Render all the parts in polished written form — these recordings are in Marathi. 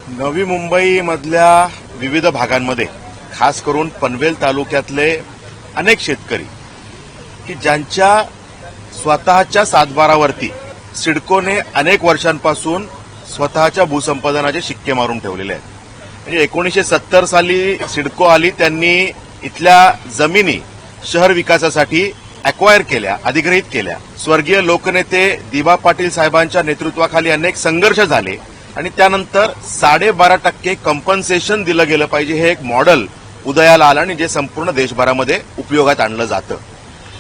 नवी मुंबई मधल्या विविध भागांमध्ये खास करून पनवेल तालुक्यातले अनेक शेतकरी की ज्यांच्या स्वतःच्या सातबारावरती सिडकोने अनेक वर्षांपासून स्वतःच्या भूसंपादनाचे शिक्के मारून ठेवलेले आहेत। म्हणजे 1970 साली सिडको आली, त्यांनी इथल्या जमिनी शहर विकासासाठी अक्वायर केल्या, अधिग्रहित केल्या। स्वर्गीय लोकनेते दिबा पाटील साहेबांच्या नेतृत्वाखाली अनेक संघर्ष झाले आणि त्यानंतर 12.5% कंपन्सेशन दिलं गेलं पाहिजे हे एक मॉडेल उदयाला आलं आणि जे संपूर्ण देशभरामध्ये उपयोगात आणलं जातं।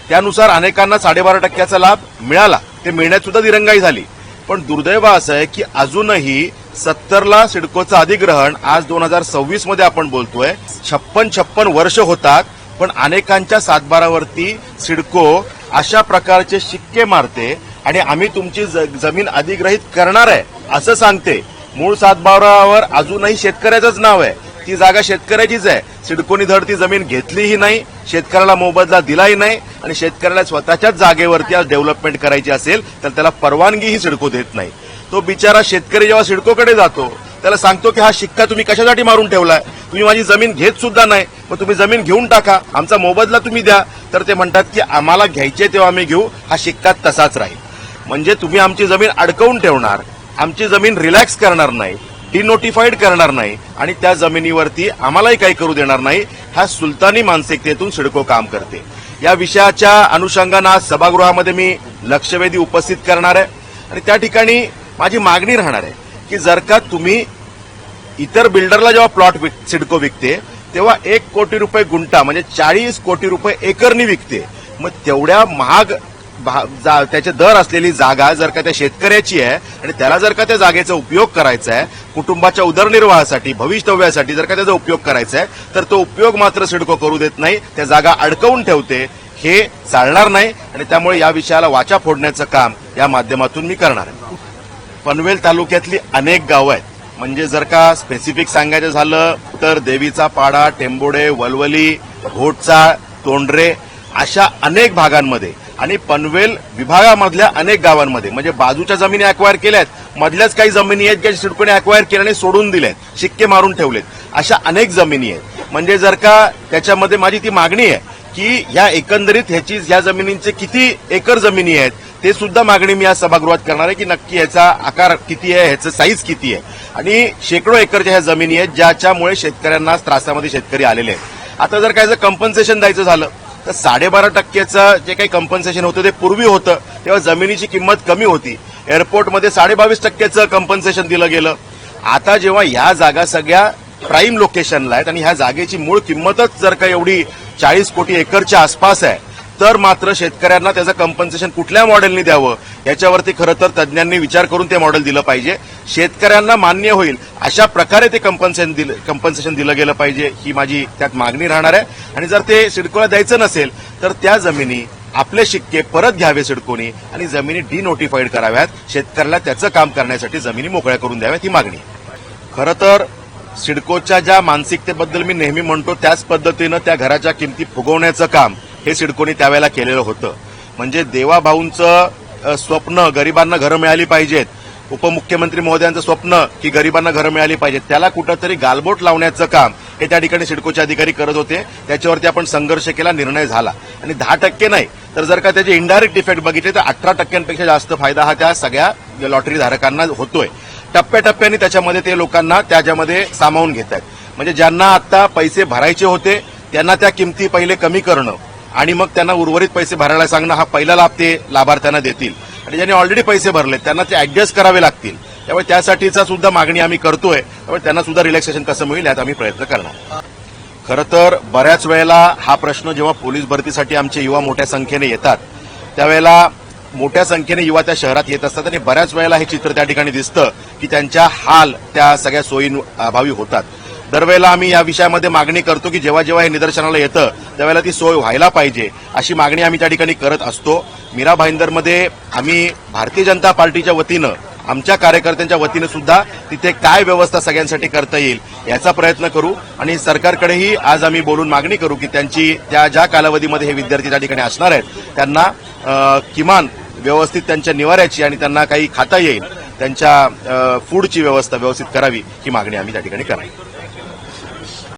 त्यानुसार अनेकांना 12.5%चा लाभ मिळाला, ते मिळण्यात सुद्धा दिरंगाई झाली। पण दुर्दैव असं आहे की अजूनही 70ला सिडकोचं अधिग्रहण आज 2026 मध्ये आपण बोलतोय, 56 वर्ष होतात, पण अनेकांच्या सातबारावरती सिडको अशा प्रकारचे शिक्के मारते आणि आम्ही तुमची जमीन अधिग्रहित करणार आहे असं सांगते। मूळ सातबारावर अजूनही शेतकऱ्याचंच नाव आहे, ती जागा शेतकऱ्याचीच आहे। सिडकोनी धड ती जमीन घेतलीही नाही, शेतकऱ्याला मोबदला दिलाही नाही आणि शेतकऱ्याला स्वतःच्याच जागेवरती आज डेव्हलपमेंट करायची असेल तर त्याला परवानगीही सिडको देत नाही। तो बिचारा शेतकरी जेव्हा सिडकोकडे जातो त्याला सांगतो की हा शिक्का तुम्ही कशासाठी मारून ठेवलाय, तुम्ही माझी जमीन घेत सुद्धा नाही, मग तुम्ही जमीन घेऊन टाका, आमचा मोबदला तुम्ही द्या। तर ते म्हणतात की आम्हाला घ्यायचे तेव्हा आम्ही घेऊ, हा शिक्का तसाच राहील। म्हणजे तुम्ही आमची जमीन अडकवून ठेवणार, आमची जमीन रिलॅक्स करणार नाही, डिनोटिफाईड करणार नाही आणि त्या जमिनीवरती आम्हालाही काही करू देणार नाही। ह्या सुलतानी मानसिकतेतून सिडको काम करते। या विषयाच्या अनुषंगानं आज सभागृहामध्ये मी लक्षवेधी उपस्थित करणार आहे आणि त्या ठिकाणी माझी मागणी राहणार आहे की जर का तुम्ही इतर बिल्डरला जेव्हा प्लॉट सिडको विकते तेव्हा 1 कोटी रुपये गुंठा म्हणजे 40 कोटी रुपये एकरनी विकते, मग तेवढ्या महाग त्याचे दर असलेली जागा जर का त्या शेतकऱ्याची आहे आणि त्याला जर का त्या जागेचा उपयोग करायचा आहे, कुटुंबाच्या उदरनिर्वाहासाठी, भवितव्यासाठी जर का त्याचा उपयोग करायचा आहे, तर तो उपयोग मात्र सिडको करू देत नाही, त्या जागा अडकवून ठेवते। हे चालणार नाही आणि त्यामुळे या विषयाला वाचा फोडण्याचं काम या माध्यमातून मी करणार आहे। पनवेल तालुक्यातली अनेक गावं आहेत, म्हणजे जर का स्पेसिफिक सांगायचं झालं तर देवीचा पाडा, टेंबोडे, वलवली, घोटचाळ, तोंडरे अशा अनेक भागांमध्ये आणि पनवेल विभागामधल्या अनेक गावांमध्ये म्हणजे बाजूच्या जमिनी अक्वायर केल्यात, मधल्याच काही जमिनी आहेत ज्या सिडकोने अक्वायर केल्याने सोडून दिल्यात, शिक्के मारून ठेवलेत, अशा अनेक जमिनी आहेत। म्हणजे जर का त्याच्यामध्ये माझी ती मागणी आहे की या एकंदरीत ह्या जमिनींचे किती एकर जमिनी आहेत ते सुद्धा मागणी मी आज सभागृहात करणार आहे की नक्की ह्याचा आकार किती आहे, ह्याचं साईज किती आहे। आणि शेकडो एकरच्या ह्या जमिनी आहेत ज्याच्यामुळे शेतकऱ्यांना त्रासामध्ये शेतकरी आलेले आहेत। आता जर काय कंपन्सेशन द्यायचं झालं तर 12.5%चं जे काही कंपन्सेशन होतं ते पूर्वी होतं तेव्हा जमिनीची किंमत कमी होती, एअरपोर्टमध्ये 22.5%चं कंपन्सेशन दिलं गेलं। आता जेव्हा ह्या जागा सगळ्या प्राईम लोकेशनला आहेत आणि ह्या जागेची मूळ किंमतच जर का एवढी 40 कोटी एकरच्या आसपास आहे, तर मात्र शेतकऱ्यांना त्याचं कंपन्सेशन कुठल्या मॉडेलनी द्यावं याच्यावरती खरं तर तज्ज्ञांनी विचार करून ते मॉडेल दिलं पाहिजे। शेतकऱ्यांना मान्य होईल अशा प्रकारे ते कंपन्सेशन दिलं गेलं पाहिजे, ही माझी त्यात मागणी राहणार आहे। आणि जर ते सिडकोला द्यायचं नसेल तर त्या जमिनी आपले शिक्के परत घ्यावे सिडकोनी आणि जमिनी डिनोटिफाईड कराव्यात, शेतकऱ्याला त्याचं काम करण्यासाठी जमिनी मोकळ्या करून द्याव्यात, ही मागणी आहे। खरं तर सिडकोच्या ज्या मानसिकतेबद्दल मी नेहमी म्हणतो त्याच पद्धतीनं त्या घराच्या किमती फुगवण्याचं काम हे सिडकोनी त्यावेळेला केलेलं होतं। म्हणजे देवाभाऊंचं स्वप्न गरिबांना घरं मिळाली पाहिजेत, उपमुख्यमंत्री महोदयांचं स्वप्न की गरिबांना घरं मिळाली पाहिजेत, त्याला कुठंतरी गालबोट लावण्याचं काम हे त्या ठिकाणी सिडकोचे अधिकारी करत होते। त्याच्यावरती आपण संघर्ष केला, निर्णय झाला आणि 10% नाही तर जर का त्याचे इनडायरेक्ट इफेक्ट बघितले तर 18%पेक्षा जास्त फायदा हा त्या सगळ्या लॉटरी धारकांना होतोय। टप्प्याटप्प्याने त्याच्यामध्ये ते लोकांना त्याच्यामध्ये सामावून घेत आहेत। म्हणजे ज्यांना आता पैसे भरायचे होते त्यांना त्या किमती पहिले कमी करणं आणि मग त्यांना उर्वरित पैसे भरायला सांगणं हा पहिला लाभ ते लाभार्थ्यांना देतील आणि ज्यांनी ऑलरेडी पैसे भरले त्यांना ते ऍडजस्ट करावे लागतील। त्यामुळे त्यासाठीचा सुद्धा मागणी आम्ही करतोय, त्यामुळे त्यांना सुद्धा रिलॅक्सेशन कसं मिळेल यात आम्ही प्रयत्न करणार। खरं तर बऱ्याच वेळेला हा प्रश्न जेव्हा पोलीस भरतीसाठी आमचे युवा मोठ्या संख्येने येतात त्यावेळेला मोठ्या संख्येने युवा त्या शहरात येत असतात आणि बऱ्याच वेळेला हे चित्र त्या ठिकाणी दिसतं की त्यांच्या हाल त्या सगळ्या सोयी अभावी होतात। दरवेळेला आम्ही या विषयामध्ये मागणी करतो की जेव्हा जेव्हा हे निदर्शनाला येतं त्यावेळेला ती सोय व्हायला पाहिजे अशी मागणी आम्ही त्या ठिकाणी करत असतो। मीरा भाईंदरमध्ये आम्ही भारतीय जनता पार्टीच्या वतीनं आमच्या कार्यकर्त्यांच्या वतीनं सुद्धा तिथे काय व्यवस्था सगळ्यांसाठी करता येईल याचा प्रयत्न करू आणि सरकारकडेही आज आम्ही बोलून मागणी करू की त्यांची त्या ज्या कालावधीमध्ये हे विद्यार्थी त्या ठिकाणी असणार आहेत त्यांना किमान व्यवस्थित त्यांच्या निवाऱ्याची आणि त्यांना काही खाता येईल त्यांच्या फूडची व्यवस्था व्यवस्थित करावी ही मागणी आम्ही त्या ठिकाणी करावी.